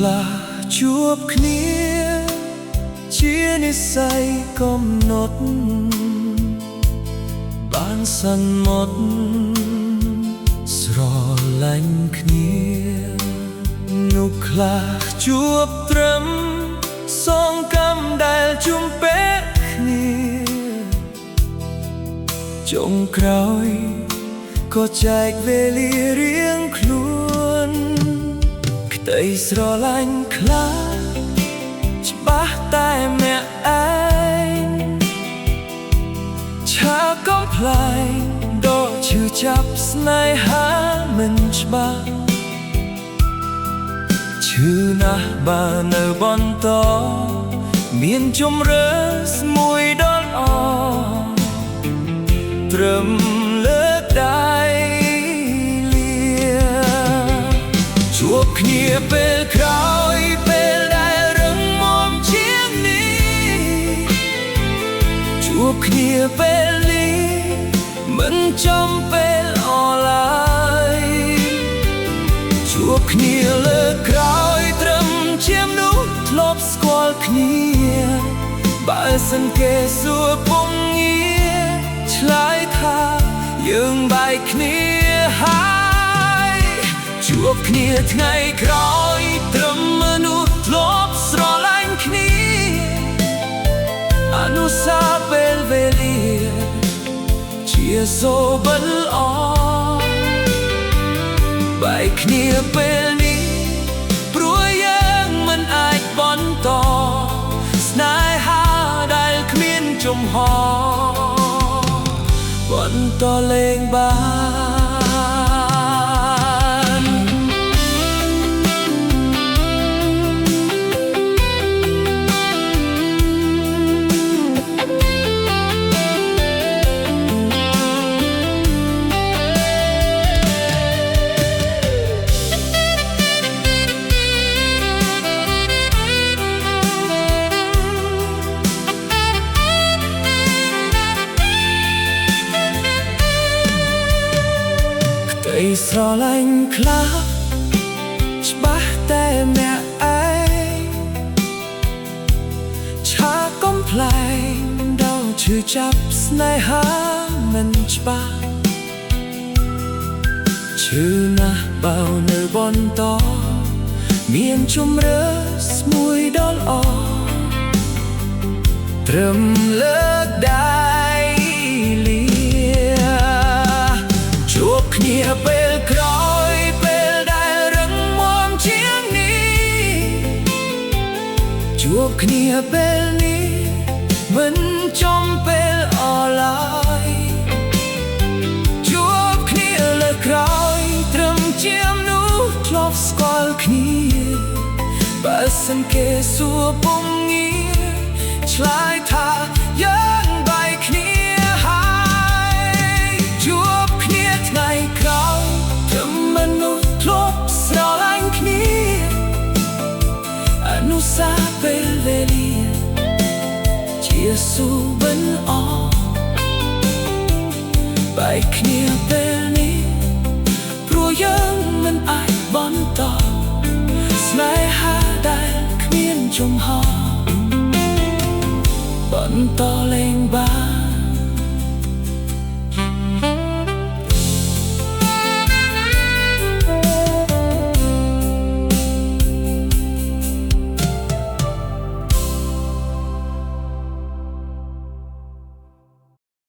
ខ្លះជួបគ្នាជានិស្ស័យកំណត់បានសន្មត់ស្រឡាញ់គ្នានោះខ្លះជួបត្រឹមសងកម្មដែលជុំពេកគ្នាចុងក្រោយក៏ចែកវេលារៀងខ្លួនក្តីស្រឡាញ់ខ្លះច្បាស់តែម្នាក់ឯងឆាកកំប្លែងដកឈឺចាប់ស្នេហាមិនច្បាស់ឈឺណាស់បើនៅបន្តមានជំរឿសមួយដល់អត្រឹមលើកដៃលាជួបគ្នាពេលក្រោយពេលដែលរឹងមាំជាងនេះជួបគ្នាពេលនេះមិនចំពេលអឡើយជួបគ្នាលើកក្រោយត្រឹមជាមនុស្សធ្លាប់ស្គាល់គ្នាបើសិនគេសួរពុំងារឆ្លើយថាយើងបែកគ្នាហើយជួបគ្នាថ្ងៃក្រោយត្រឹមមនុស្សធ្លាប់ស្រឡាញ់គ្នាអនុស្សាវរីយ៍វេលាជាសូបិលល្អបែកគ្នាពេលនេះព្រោះយើងមិនអាចបន្តស្នេហាដែលគ្មានចំហបន្តលេងបានស្រឡាញ់ខ្លះច្បាស់តែម្នាក់ឯងឆាកកំប្លែងដល់ឈឺចាប់ស្នេហាមិនច្បាស់ឈឺណាស់បើនៅបន្តមានជំរឿសមួយដល់អត្រឹមលើកដៃលាជួបគ្នាពេលក្រោយពេលដែលរឹងមាំជាងនេះជួបគ្នាពេលនេះមិនចំពេលអឡើយជួបគ្នាលើក្រោយត្រឹមជាមនុស្សធ្លាប់ស្គាល់គ្នាបើសិនគេសួរពុំងារឆ្លើយថាយើងបែកគ្នាហើយជួបគ្នាថ្ងៃក្រោយត្រឹមមនុស្សធ្លាប់ស្រឡាញ់គ្នាអនុស្សាវរីយ៍វេលាជាសូបិលល្អបែកគ្នាពេលនេះព្រោះយើងមិនអាចបន្តស្នេហាដែលគ្មានចំហបន្តលេងបាន